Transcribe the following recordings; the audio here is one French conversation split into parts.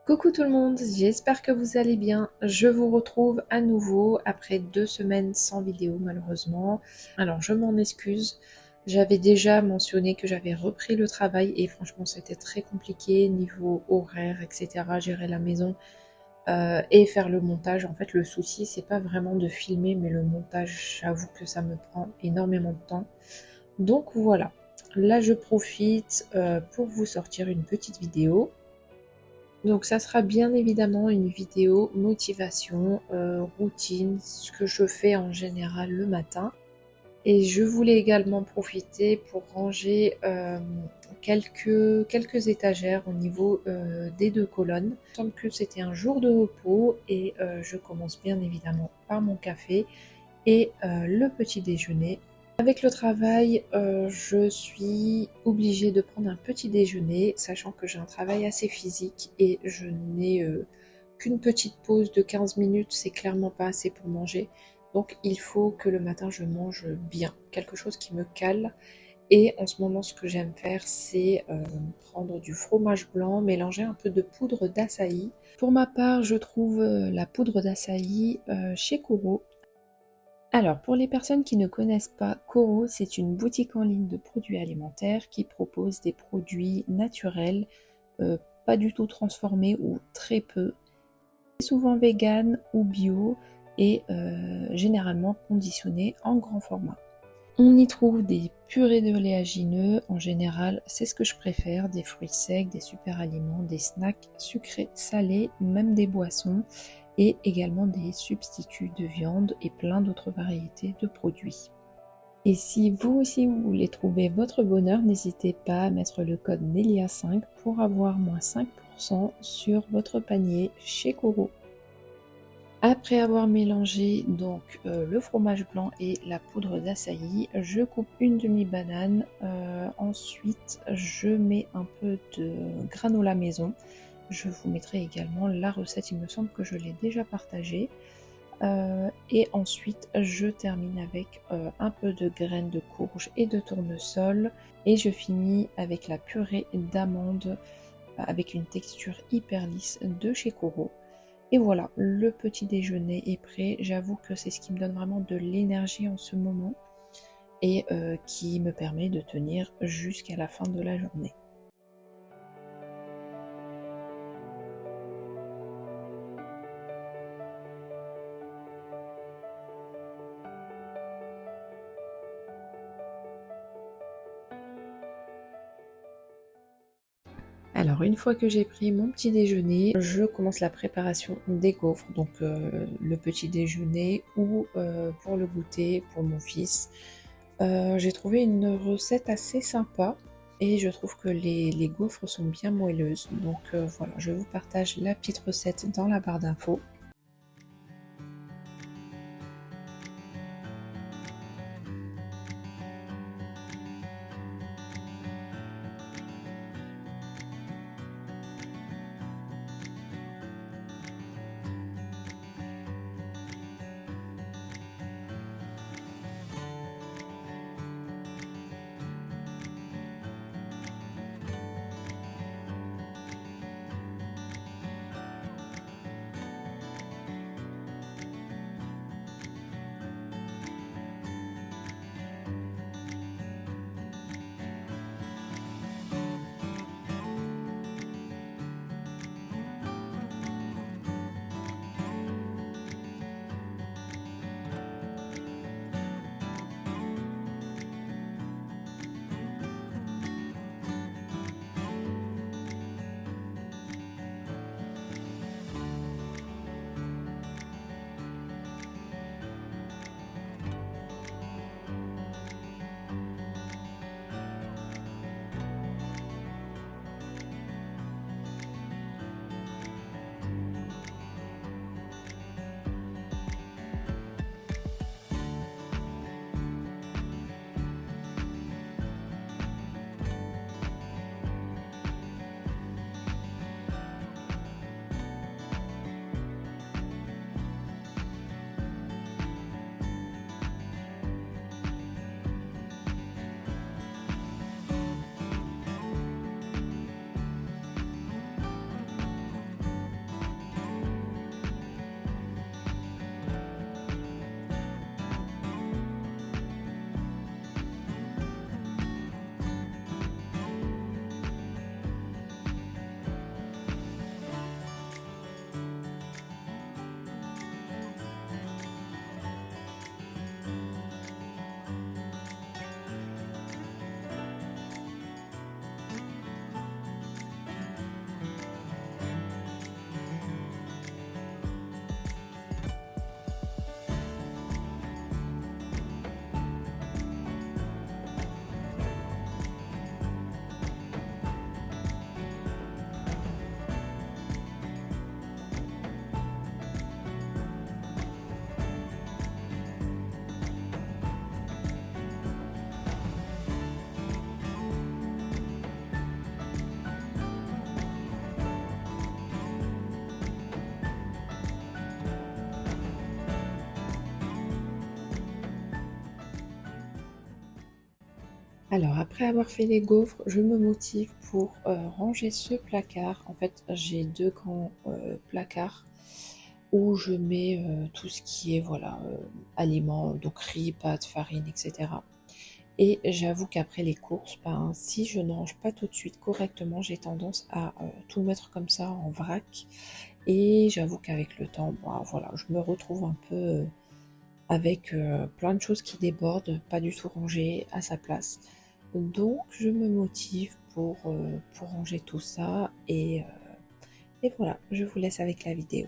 Coucou tout le monde, j'espère que vous allez bien. Je vous retrouve à nouveau après 2 semaines sans vidéo malheureusement. Alors je m'en excuse, j'avais déjà mentionné que j'avais repris le travail et franchement c'était très compliqué niveau horaire, etc. Gérer la maison et faire le montage. En fait le souci c'est pas vraiment de filmer mais le montage, j'avoue que ça me prend énormément de temps. Donc voilà, là je profite pour vous sortir une petite vidéo. Donc ça sera bien évidemment une vidéo motivation, routine, ce que je fais en général le matin. Et je voulais également profiter pour ranger quelques étagères au niveau des 2 colonnes. Il me semble que c'était un jour de repos et je commence bien évidemment par mon café et le petit déjeuner. Avec le travail, je suis obligée de prendre un petit déjeuner, sachant que j'ai un travail assez physique et je n'ai qu'une petite pause de 15 minutes, c'est clairement pas assez pour manger. Donc il faut que le matin je mange bien, quelque chose qui me cale. Et en ce moment, ce que j'aime faire, c'est prendre du fromage blanc, mélanger un peu de poudre d'açaï. Pour ma part, je trouve la poudre d'açaï chez Koro. Alors, pour les personnes qui ne connaissent pas, Koro, c'est une boutique en ligne de produits alimentaires qui propose des produits naturels, euh, pas du tout transformés ou très peu, souvent vegan ou bio et généralement conditionnés en grand format. On y trouve des purées d'oléagineux, en général, c'est ce que je préfère, des fruits secs, des super aliments, des snacks sucrés, salés, même des boissons, et également des substituts de viande et plein d'autres variétés de produits. Et si vous aussi vous voulez trouver votre bonheur, n'hésitez pas à mettre le code NELIA5 pour avoir moins 5% sur votre panier chez Koro. Après avoir mélangé donc le fromage blanc et la poudre d'açaï, je coupe une demi-banane. Ensuite, je mets un peu de granola maison. Je vous mettrai également la recette, il me semble que je l'ai déjà partagée. Et ensuite, je termine avec un peu de graines de courge et de tournesol. Et je finis avec la purée d'amandes avec une texture hyper lisse de chez Koro. Et voilà, le petit déjeuner est prêt. J'avoue que c'est ce qui me donne vraiment de l'énergie en ce moment et qui me permet de tenir jusqu'à la fin de la journée. Alors une fois que j'ai pris mon petit déjeuner, je commence la préparation des gaufres, donc le petit déjeuner ou pour le goûter pour mon fils. J'ai trouvé une recette assez sympa et je trouve que les gaufres sont bien moelleuses. Donc voilà, je vous partage la petite recette dans la barre d'infos. Alors après avoir fait les gaufres, je me motive pour ranger ce placard. En fait, j'ai deux grands placards où je mets tout ce qui est voilà aliments, donc riz, pâtes, farine, etc. Et j'avoue qu'après les courses, ben, si je ne range pas tout de suite correctement, j'ai tendance à tout mettre comme ça en vrac. Et j'avoue qu'avec le temps, ben, voilà, je me retrouve un peu avec plein de choses qui débordent, pas du tout rangées à sa place. Donc je me motive pour ranger tout ça et voilà, je vous laisse avec la vidéo.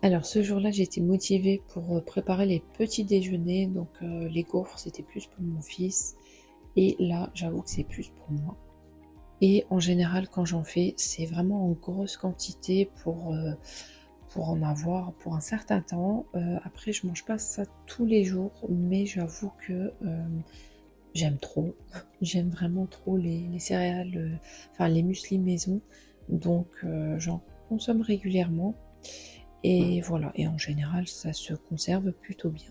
Alors ce jour-là, j'étais motivée pour préparer les petits déjeuners, donc les gaufres, c'était plus pour mon fils. Et là, j'avoue que c'est plus pour moi. Et en général, quand j'en fais, c'est vraiment en grosse quantité pour en avoir pour un certain temps. Après, je mange pas ça tous les jours, mais j'avoue que j'aime trop. J'aime vraiment trop les céréales, enfin les muesli maison. Donc j'en consomme régulièrement. Et voilà, et en général, ça se conserve plutôt bien.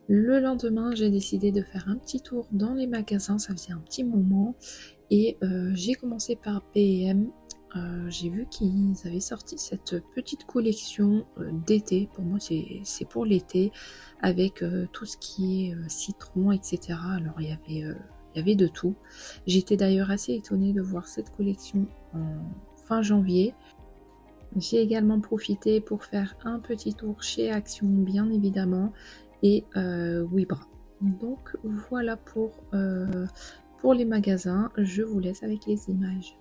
Le lendemain, j'ai décidé de faire un petit tour dans les magasins, ça faisait un petit moment, et j'ai commencé par P&M. J'ai vu qu'ils avaient sorti cette petite collection d'été, pour moi c'est pour l'été, avec tout ce qui est citron, etc. Alors il y avait de tout. J'étais d'ailleurs assez étonnée de voir cette collection en fin janvier. J'ai également profité pour faire un petit tour chez Action, bien évidemment, et Webra. Donc voilà pour les magasins. Je vous laisse avec les images.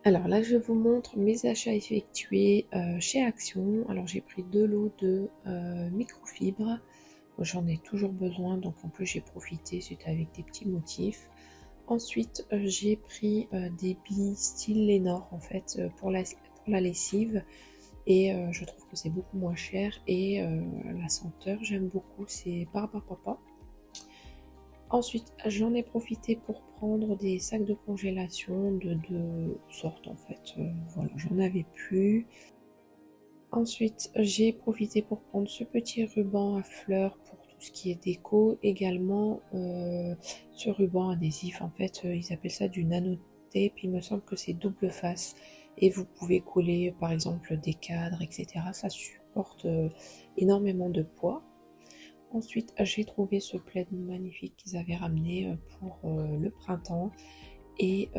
Alors là, je vous montre mes achats effectués chez Action. Alors j'ai pris 2 lots de microfibres. J'en ai toujours besoin, donc en plus j'ai profité, c'était avec des petits motifs. Ensuite, j'ai pris des billes style Lénore en fait pour la lessive. Et je trouve que c'est beaucoup moins cher. Et la senteur, j'aime beaucoup, c'est Barbapapa. Ensuite, j'en ai profité pour prendre des sacs de congélation de deux sortes en fait. Voilà, j'en avais plus. Ensuite, j'ai profité pour prendre ce petit ruban à fleurs pour tout ce qui est déco. Également, ce ruban adhésif, en fait, ils appellent ça du nano tape. Il me semble que c'est double face. Et vous pouvez coller, par exemple, des cadres, etc. Ça supporte énormément de poids. Ensuite, j'ai trouvé ce plaid magnifique qu'ils avaient ramené pour le printemps. Et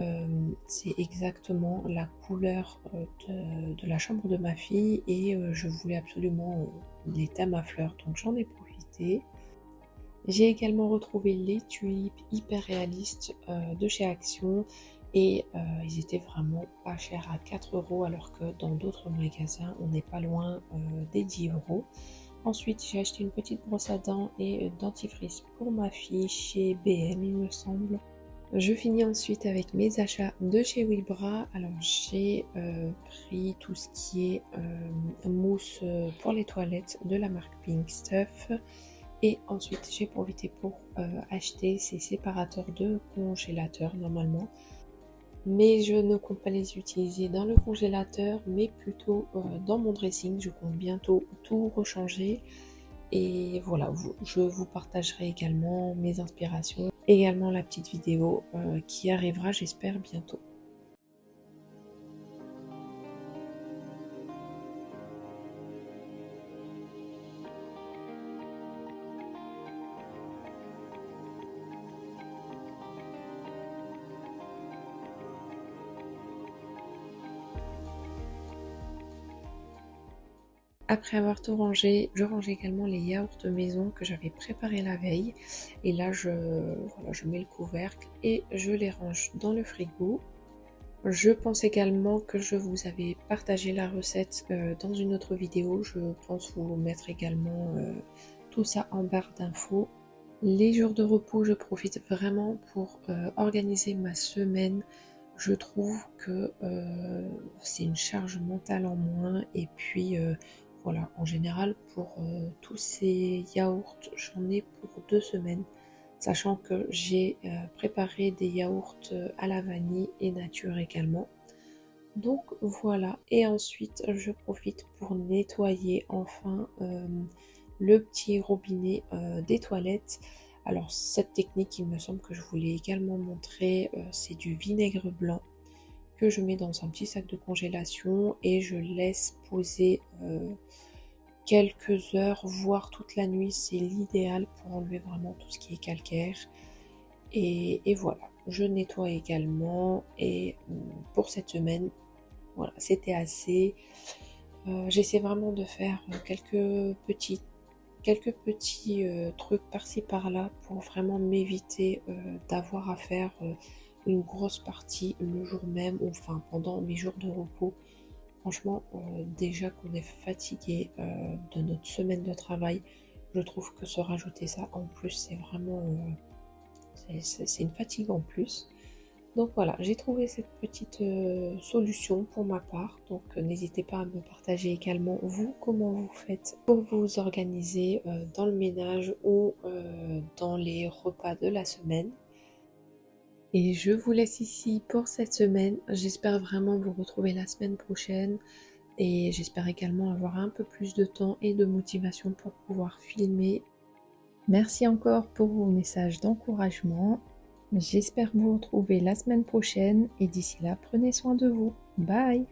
c'est exactement la couleur de la chambre de ma fille et je voulais absolument les thèmes à fleurs, donc j'en ai profité. J'ai également retrouvé les tulipes hyper réalistes de chez Action et ils étaient vraiment pas chers à 4 € alors que dans d'autres magasins on n'est pas loin des 10 €. Ensuite j'ai acheté une petite brosse à dents et dentifrice pour ma fille chez BM il me semble. Je finis ensuite avec mes achats de chez Wibra. Alors j'ai pris tout ce qui est mousse pour les toilettes de la marque Pink Stuff. Et ensuite j'ai profité pour acheter ces séparateurs de congélateur normalement. Mais je ne compte pas les utiliser dans le congélateur, mais plutôt dans mon dressing. Je compte bientôt tout rechanger. Et voilà, je vous partagerai également mes inspirations, également la petite vidéo qui arrivera, j'espère, bientôt. Après avoir tout rangé, je range également les yaourts de maison que j'avais préparés la veille. Et là, voilà, je mets le couvercle et je les range dans le frigo. Je pense également que je vous avais partagé la recette dans une autre vidéo. Je pense vous mettre également tout ça en barre d'infos. Les jours de repos, je profite vraiment pour organiser ma semaine. Je trouve que c'est une charge mentale en moins. Et puis voilà, en général, pour tous ces yaourts, j'en ai pour 2 semaines. Sachant que j'ai préparé des yaourts à la vanille et nature également. Donc voilà, et ensuite je profite pour nettoyer enfin le petit robinet des toilettes. Alors cette technique, il me semble que je vous l'ai également montré, c'est du vinaigre blanc que je mets dans un petit sac de congélation et je laisse poser quelques heures, voire toute la nuit. C'est l'idéal pour enlever vraiment tout ce qui est calcaire. Et voilà, je nettoie également et pour cette semaine, voilà, c'était assez. J'essaie vraiment de faire quelques petits trucs par-ci par-là pour vraiment m'éviter d'avoir à faire une grosse partie le jour même ou enfin pendant mes jours de repos. Franchement, déjà qu'on est fatigué de notre semaine de travail, je trouve que se rajouter ça en plus, c'est vraiment c'est une fatigue en plus. Donc voilà, j'ai trouvé cette petite solution pour ma part. Donc n'hésitez pas à me partager également vous comment vous faites pour vous organiser dans le ménage ou dans les repas de la semaine. Et je vous laisse ici pour cette semaine. J'espère vraiment vous retrouver la semaine prochaine. Et j'espère également avoir un peu plus de temps et de motivation pour pouvoir filmer. Merci encore pour vos messages d'encouragement. J'espère vous retrouver la semaine prochaine et d'ici là, prenez soin de vous. Bye!